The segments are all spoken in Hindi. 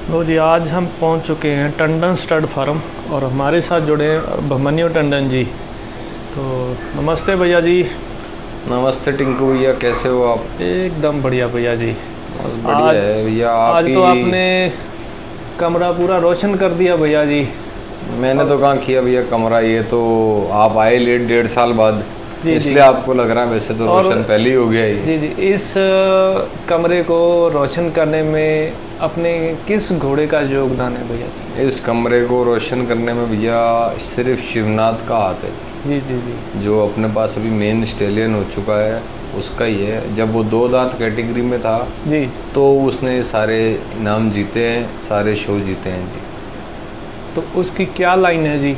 लो जी, आज हम पहुंच चुके हैं टंडन स्टड फार्म और हमारे साथ जुड़े हैं अभिमन्यु टंडन जी। तो नमस्ते भैया जी। नमस्ते टिंकू भैया, कैसे हो आप? एकदम बढ़िया भैया जी। बस बढ़िया है भैया। आज तो आपने कमरा पूरा रोशन कर दिया भैया जी। मैंने तो कहाँ किया भैया कमरा, ये तो आप आए लेट 1.5 साल बाद, इसलिए आपको लग रहा है, वैसे तो रोशन पहले ही हो गया ये। जी जी, इस कमरे को रोशन करने में अपने किस घोड़े का योगदान है भैया जी? इस कमरे को रोशन करने में भैया सिर्फ शिवनाथ का हाथ है जी जी जी। जो अपने पास अभी मेन स्टेलियन हो चुका है, उसका ही है। जब वो 2 दांत कैटेगरी में था जी, तो उसने सारे इनाम जीते हैं, सारे शो जीते हैं जी। तो उसकी क्या लाइन है जी?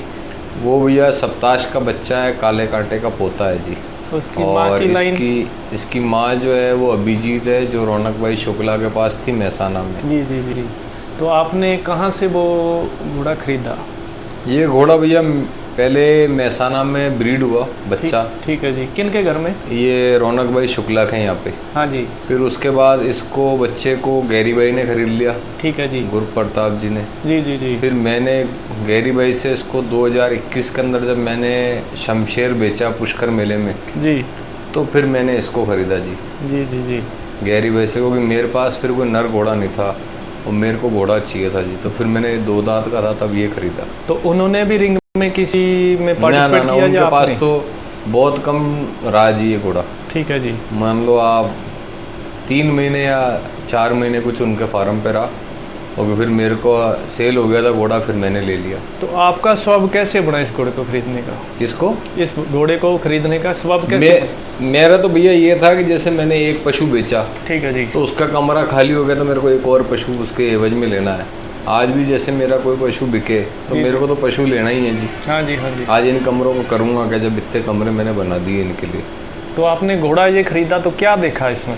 वो भैया सप्ताश का बच्चा है, काले कांटे का पोता है जी। उसकी माँ और की लाइन? इसकी माँ जो है वो अभिजीत है, जो रौनक भाई शुक्ला के पास थी महसाना में। जी जी जी। तो आपने कहाँ से वो घोड़ा खरीदा? ये घोड़ा भैया पहले महसाना में ब्रीड हुआ बच्चा। ठीक है जी। किन के घर में? ये रौनक भाई शुक्ला के यहाँ पे। हाँ जी। फिर उसके बाद इसको बच्चे को गैरी भाई ने खरीद लिया। ठीक है जी। गुरु प्रताप जी ने। जी जी जी। फिर मैंने गैरी भाई से इसको 2021 के अंदर जब मैंने शमशेर बेचा पुष्कर मेले में जी, तो फिर मैंने इसको खरीदा जी। जी जी जी। गैरी भाई से, क्योंकि मेरे पास फिर कोई नर घोड़ा नहीं था और मेरे को घोड़ा चाहिए था जी, तो फिर मैंने 2 दांत का था तब ये खरीदा। तो उन्होंने भी रिंग में किसी में पार्टिसिपेट किया? उनके पास तो बहुत कम रहा जी ये घोड़ा। ठीक है जी। मान लो आप 3 महीने या 4 महीने कुछ उनके फार्म पे रहा, और फिर मेरे को सेल हो गया था घोड़ा, फिर मैंने ले लिया। तो आपका स्वभाव कैसे बना इस घोड़े को खरीदने का? किसको? इस घोड़े को खरीदने का स्वभाव कैसे? मेरा तो भैया ये था कि जैसे मैंने एक पशु बेचा, ठीक है जी, तो उसका कमरा खाली हो गया तो मेरे को एक और पशु उसके एवज में लेना है। आज भी जैसे मेरा कोई पशु बिके तो मेरे को तो पशु लेना ही है जी। हाँ जी, हाँ जी। आज इन कमरों को करूँगा क्या, जब इतने कमरे मैंने बना दिए इनके लिए। तो आपने घोड़ा ये खरीदा तो क्या देखा इसमें?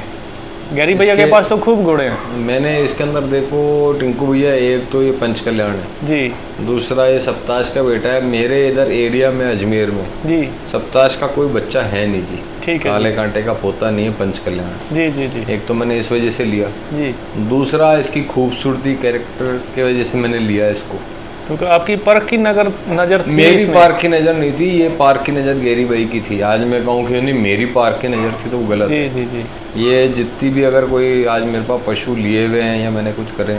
गैरी भैया के पास तो खूब घोड़े हैं। मैंने इसके अंदर देखो टिंकू भैया, एक तो ये पंच कल्याण है जी, दूसरा ये सप्ताश का बेटा है। मेरे इधर एरिया में अजमेर में जी, सप्ताश का कोई बच्चा है नहीं जी। ठीक है। काले कांटे का पोता नहीं है पंच कल्याण। जी जी जी। एक तो मैंने इस वजह से लिया जी, दूसरा इसकी खूबसूरती कैरेक्टर की वजह से मैंने लिया इसको। क्योंकि आपकी परख की नजर थी मेरी इसमें। पार्क की नज़र नहीं थी, ये पार्क की नज़र गैरी भाई की थी। आज मैं कहूँ कि नहीं मेरी पार्क की नज़र थी तो वो गलत जी है। जी जी। ये जितनी भी अगर कोई आज मेरे पास पशु लिए हुए हैं या मैंने कुछ करे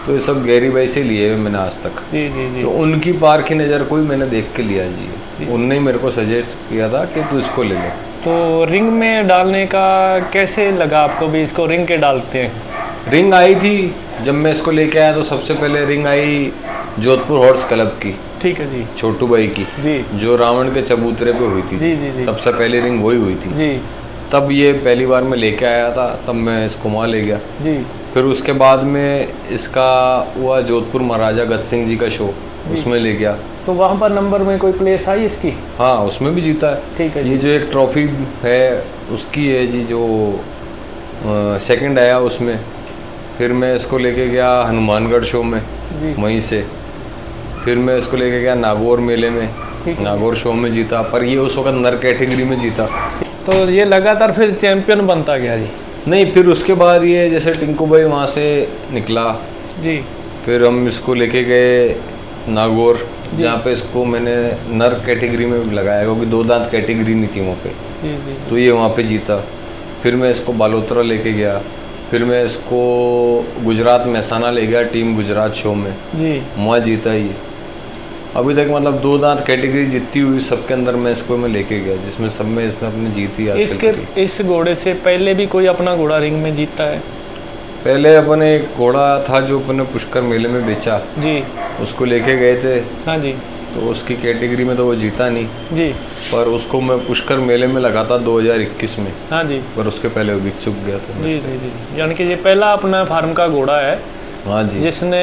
तो ये सब गैरी भाई से लिए हुए मैंने आज तक। जी जी जी। तो उनकी पार्क की नज़र कोई मैंने देख के लिया जी। उनने ही मेरे को सजेस्ट किया था कि तू इसको ले ले। तो रिंग में डालने का कैसे लगा आपको भी? इसको रिंग के डालते हैं? रिंग आई थी जब मैं इसको लेके आया तो सबसे पहले रिंग आई जोधपुर हॉर्स क्लब की। ठीक है जी। छोटू भाई की, जी जो रावण के चबूतरे पे हुई थी। जी जी जी। सबसे पहली रिंग वही हुई थी जी तब ये पहली बार मैं लेके आया था, तब मैं इसको वहाँ ले गया। जी। फिर उसके बाद में इसका हुआ जोधपुर महाराजा गज सिंह जी का शो, उसमें ले गया। तो वहाँ पर नंबर में कोई प्लेस आई इसकी? हाँ, उसमें भी जीता है। ठीक है ये जी। जो एक ट्रॉफी है उसकी है जी, जो सेकंड आया उसमें। फिर मैं इसको लेके गया हनुमानगढ़ शो में, वहीं से फिर मैं इसको लेके गया नागौर मेले में, नागौर शो में जीता, पर ये उस वक्त नर कैटेगरी में जीता। तो ये लगातार फिर चैंपियन बनता गया जी? नहीं, फिर उसके बाद ये जैसे टिंकू भाई वहाँ से निकला, जी, फिर हम इसको लेके गए नागौर, जहाँ पे इसको मैंने नर कैटेगरी में लगाया क्योंकि 2 दांत कैटेगरी नहीं थी वहाँ पे। जी जी। तो ये वहाँ पे जीता। फिर मैं इसको बालोतरा लेके गया, फिर मैं इसको गुजरात महसाना ले गया टीम गुजरात शो में, जी। वहाँ जीता ये। अभी तक मतलब 2 दांत कैटेगरी जीती हुई सबके अंदर मैं इसको लेके गया, जिसमें सब में इसने अपनी जीती हासिल करी। इस घोड़े से पहले भी कोई अपना घोड़ा रिंग में जीता है? पहले अपने एक घोड़ा था जो अपने पुष्कर मेले में बेचा जी, उसको लेके गए थे। हाँ जी। तो उसकी कैटेगरी में तो वो जीता नहीं जी, पर उसको मैं पुष्कर मेले में लगा था 2021 में। हाँ जी। पर उसके पहले वो बिक चुक गया था। जी जी जी। यानी कि ये पहला अपना फार्म का घोड़ा है? हाँ जी। जिसने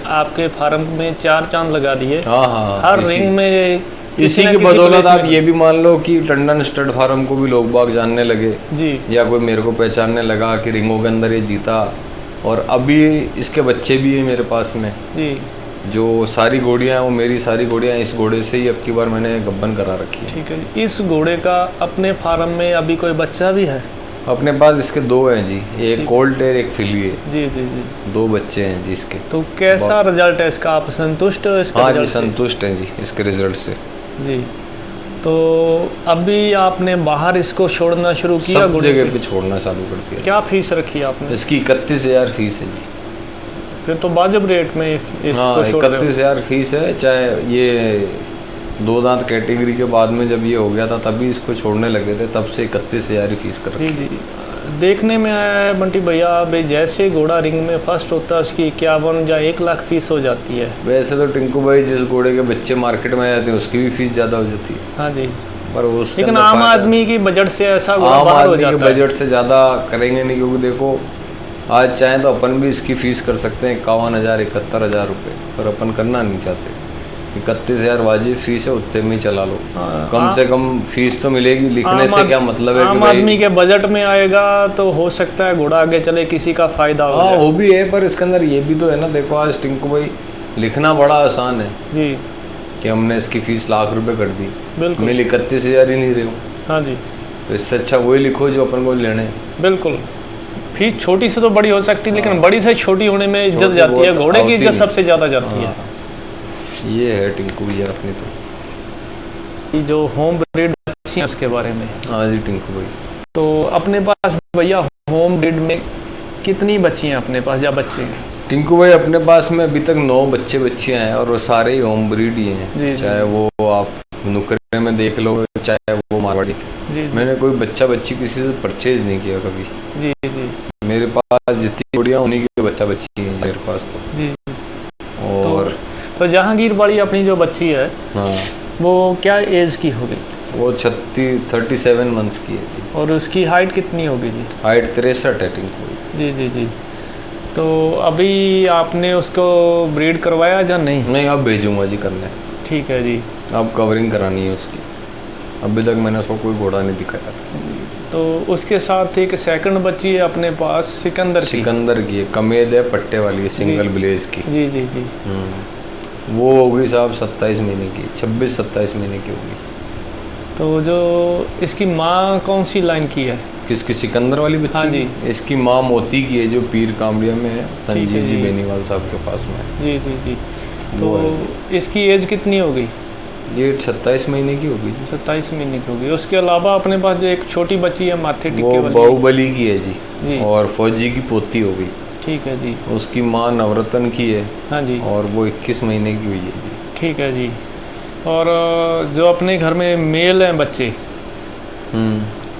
आपके फार्म में 4 चांद लगा दिए। हाँ हाँ, हर रिंग में इसी की बदौलत आप ये भी मान लो कि टंडन स्टड फार्म को भी लोग बाग जानने लगे जी, या कोई मेरे को पहचानने लगा कि रिंगों के अंदर ये जीता। और अभी इसके बच्चे भी हैं मेरे पास में जी। जो सारी घोड़ियाँ हैं वो मेरी सारी घोड़ियाँ इस घोड़े से ही अब की बार मैंने गब्बन करा रखी है। ठीक है। इस घोड़े का अपने फार्म में अभी कोई बच्चा भी है? अपने पास इसके दो हैं जी, एक कोल्ट है एक फिली है। जी जी जी। 2 बच्चे हैं जी इसके। तो कैसा रिजल्ट है इसका, आप संतुष्ट हो इसका? हाँ जी, रिजल्ट से? संतुष्ट हैं जी इसके रिजल्ट से। जी। तो अभी आपने बाहर इसको छोड़ना शुरू किया? सब जगह पे छोड़ना चालू कर दिया। क्या फीस रखी आपने इसकी? 31,000 फीस है जी। फिर तो वाजिब रेट में इसको हाँ, छोड़ रहे हो। 31,000 फीस है। चाहे ये 2 दांत कैटेगरी के बाद में जब ये हो गया था तभी इसको छोड़ने लगे थे, तब से 31,000 ही फीस कर जी रखी। जी। देखने में आया है बंटी भैया, भाई जैसे घोड़ा रिंग में फर्स्ट होता है उसकी 51 या 1 लाख फीस हो जाती है। वैसे तो टिंकू भाई जिस घोड़े के बच्चे मार्केट में आते हैं उसकी भी फीस ज़्यादा हो जाती है। हाँ जी। पर उसके लेकिन अंदर आम फायदा- आदमी की बजट से ऐसा घोड़ा आम बाहर हो आदमी के जाता है। बजट से ज़्यादा करेंगे नहीं, क्योंकि देखो आज चाहें तो अपन भी इसकी फ़ीस कर सकते हैं 51,000 71,000 रुपये, पर अपन करना नहीं चाहते। 31,000 वाजिब फीस है, उतने में ही चला लो। हाँ, कम से कम फीस तो मिलेगी। लिखने से क्या मतलब है कि आम भाई आदमी के बजट में आएगा तो हो सकता है घोड़ा आगे चले किसी का फायदा हो हाँ जाए। वो भी है, पर इसके अंदर ये भी तो है ना। देखो आज टिंकू भाई लिखना बड़ा आसान है जी कि हमने इसकी फ़ीस लाख रुपए कर दी, बिल्कुल। मैं 31,000 ही नहीं रही हूँ, हाँ जी तो इससे अच्छा वही लिखो जो अपन को लेने हैं। बिल्कुल। फीस छोटी से तो बड़ी हो सकती है, लेकिन बड़ी से छोटी होने में इज्जत छोटी जाती है, बहुत घोड़े की होती इज्जत नहीं। सबसे ज़्यादा जाती है। हाँ, ये है टिंकू भैया अपनी तो। ये जो होम ब्रीड बच्ची है उसके बारे में, हाँ जी टिंकू भाई, तो अपने पास भैया होम ब्रीड में कितनी बच्ची हैं अपने पास या बच्चे हैं? टिंकू भाई अपने पास में अभी तक 9 बच्चे बच्चियाँ हैं, और वो सारे ही होम ब्रीड ही जी, हैं। जी। चाहे वो आप नुकरे में देख लो, चाहे वो मारवाड़ी। जी मैंने कोई बच्चा बच्ची किसी से परचेज नहीं किया कभी। जी जी मेरे पास जितनी जोड़ियाँ उन्हीं की बच्चा बच्ची हैं मेरे पास तो। जी। और तो जहांगीर वाली अपनी जो बच्ची है हाँ, वो क्या एज की होगी? वो 37 मंथ्स की है जी। और उसकी हाइट कितनी होगी जी? हाइट 63 है टिंकू भाई। जी जी जी। तो अभी आपने उसको ब्रीड करवाया या नहीं? नहीं, अब भेजूंगा जी करने। ठीक है जी। अब कवरिंग करानी है उसकी। अभी तक मैंने उसको कोई घोड़ा नहीं दिखाया। तो उसके साथ एक सेकंड बच्ची है अपने पास सिकंदर की। सिकंदर की है, कमेद है, पट्टे वाली है, सिंगल ब्लेज की। जी जी जी। वो होगी साहब 27 महीने की, 26-27 महीने की होगी। तो जो इसकी माँ कौन सी लाइन की है? किसकी? सिकंदर वाली बच्ची? हाँ जी। इसकी माँ मोती की है, जो पीर कामड़िया में है, संजीव जी जी। बेनीवाल साहब के पास में है। जी जी जी। वो तो इसकी एज कितनी होगी? ये 27 महीने की होगी जी। 27 महीने की होगी। उसके अलावा अपने पास जो एक छोटी बच्ची है माथे वो टिक्के वाली। बाहुबली की है जी, जी। और फौजी की पोती होगी। ठीक है जी। उसकी माँ नवरत्न की है, हाँ जी। और वो 21 महीने की हुई है जी। ठीक है जी। और जो अपने घर में मेल हैं बच्चे,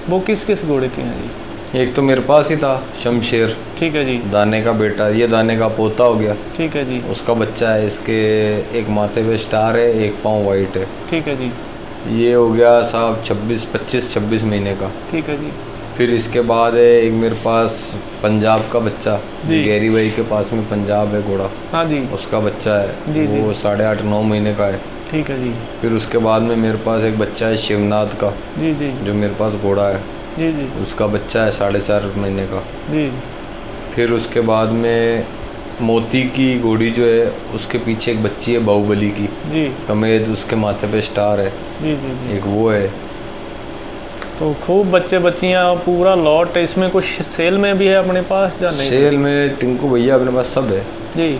वो किस किस घोड़े के हैं जी? एक तो मेरे पास ही था शमशेर, ठीक है जी। दाने का बेटा, ये दाने का पोता हो गया। ठीक है जी। उसका बच्चा है, इसके एक माथे पे स्टार है, एक पाँव वाइट है। ठीक है जी। ये हो गया साहब 25-26 महीने का। ठीक है जी। फिर इसके बाद है एक मेरे पास पंजाब का बच्चा, जी। गैरी भाई के पास में पंजाब है घोड़ा, हाँ जी। उसका बच्चा है, जी, जी। वो 8.5-9 महीने का है। ठीक है जी। फिर उसके बाद में मेरे पास एक बच्चा है शिवनाथ का, जी जी जो मेरे पास घोड़ा है, जी जी उसका बच्चा है 4.5 महीने का। जी। फिर उसके बाद में मोती की घोड़ी जो है, उसके पीछे एक बच्ची है बाहुबली की, जी कमेद, उसके माथे पे स्टार है, जी जी जी। एक वो है। तो खूब बच्चे बच्चियाँ पूरा लॉट है। इसमें कुछ सेल में भी है अपने पास या नहीं? सेल में टिंकू भैया अपने पास सब है, जी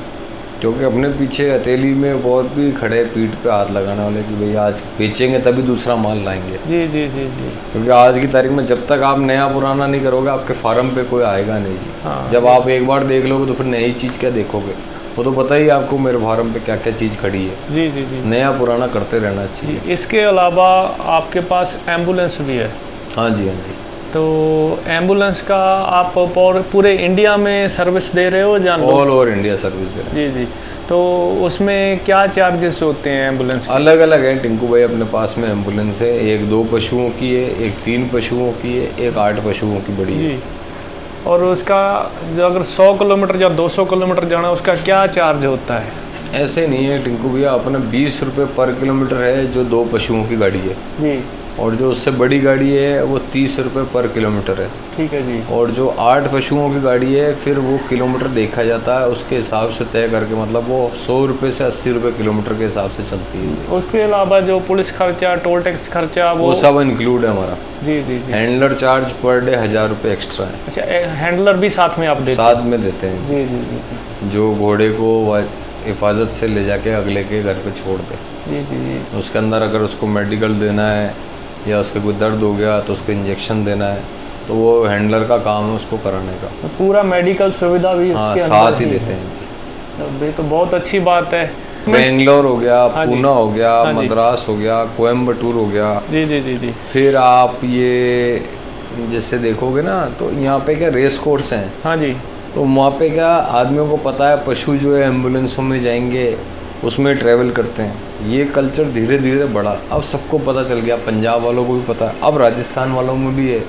क्योंकि अपने पीछे हथेली में बहुत भी खड़े हैं पीठ पे हाथ लगाने वाले कि भैया आज बेचेंगे तभी दूसरा माल लाएंगे। जी जी जी जी। क्योंकि आज की तारीख में जब तक आप नया पुराना नहीं करोगे, आपके फार्म पे कोई आएगा नहीं जी। हाँ। जब आप एक बार देख लोगे तो फिर नई चीज़ क्या देखोगे? वो तो पता ही आपको मेरे फार्म पे क्या क्या चीज़ खड़ी है। जी जी जी नया पुराना करते रहना चाहिए। जी। इसके अलावा आपके पास एम्बुलेंस भी है। हाँ जी, हाँ जी। तो एम्बुलेंस का आप पूरे इंडिया में सर्विस दे रहे हो या ऑल ओवर इंडिया सर्विस दे रहे हैं। जी जी। तो उसमें क्या चार्जेस होते हैं एम्बुलेंस के? अलग अलग है टिंकू भाई, अपने पास में एम्बुलेंस है, एक 2 पशुओं की है, एक 3 पशुओं की है, एक 8 पशुओं की बड़ी है। जी। और उसका जो अगर 100 किलोमीटर या 200 किलोमीटर जाना, उसका क्या चार्ज होता है? ऐसे नहीं है टिंकू भैया, अपना 20 रुपये पर किलोमीटर है जो 2 पशुओं की गाड़ी है। जी। और जो उससे बड़ी गाड़ी है वो 30 रुपये पर किलोमीटर है। ठीक है जी। और जो 8 पशुओं की गाड़ी है फिर वो किलोमीटर देखा जाता है, उसके हिसाब से तय करके, मतलब वो 100 रुपये से 80 रुपये किलोमीटर के हिसाब से चलती है। उसके अलावा जो पुलिस खर्चा, टोल टैक्स खर्चा, वो सब इंक्लूड है हमारा। जी जी जी। हैंडलर चार्ज पर डे 1000 रुपये एक्स्ट्रा है। अच्छा, हैंडलर भी साथ में आप देते साथ में देते हैं जी जी जी जी। जो घोड़े को हिफाजत से ले जाके अगले के घर पे छोड़ दे। जी जी जी। उसके अंदर अगर उसको मेडिकल देना है या उसके कोई दर्द हो गया तो उसको इंजेक्शन देना है, तो वो हैंडलर का काम है उसको कराने का। तो पूरा मेडिकल सुविधा भी हाँ, उसके साथ अंदर ही देते हैं जी। ये तो बहुत अच्छी बात है। बेंगलोर हो गया, हाँ जी। पूना हो गया, हाँ जी। मद्रास हो गया, कोयम्बटूर हो गया। जी जी जी जी। फिर आप ये जैसे देखोगे ना तो यहाँ पे क्या रेस कोर्स हैं, हाँ जी। तो वहाँ पे क्या आदमियों को पता है पशु जो है एम्बुलेंसों में जाएंगे उसमें ट्रैवल करते हैं। ये कल्चर धीरे धीरे बढ़ा, अब सबको पता चल गया, पंजाब वालों को भी पता है, अब राजस्थान वालों में भी है,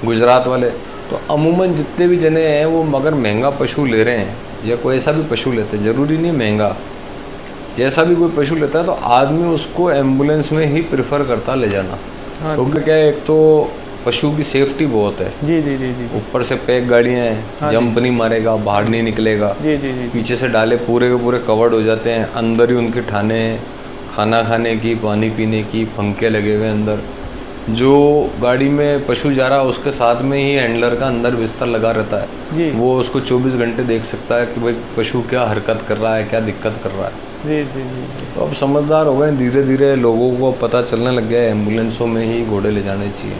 गुजरात वाले। तो अमूमन जितने भी जने हैं वो मगर महंगा पशु ले रहे हैं या कोई ऐसा भी पशु लेते हैं, ज़रूरी नहीं महंगा, जैसा भी कोई पशु लेता है तो आदमी उसको एम्बुलेंस में ही प्रेफर करता ले जाना। क्योंकि क्या है, एक तो पशु की सेफ्टी बहुत है, जी जी जी जी। ऊपर से पैक गाड़ियाँ हैं, जंप नहीं मारेगा, बाहर नहीं निकलेगा, जी जी जी। पीछे से डाले पूरे के पूरे कवर्ड हो जाते हैं, अंदर ही उनके ठाने हैं, खाना खाने की, पानी पीने की, पंखे लगे हुए अंदर। जो गाड़ी में पशु जा रहा है उसके साथ में ही हैंडलर का अंदर बिस्तर लगा रहता है जी। वो उसको 24 घंटे देख सकता है कि भाई पशु क्या हरकत कर रहा है, क्या दिक्कत कर रहा है। जी जी जी। तो अब समझदार हो गए, धीरे धीरे लोगों को पता चलने लग गया है एम्बुलेंसों में ही घोड़े ले जाने चाहिए।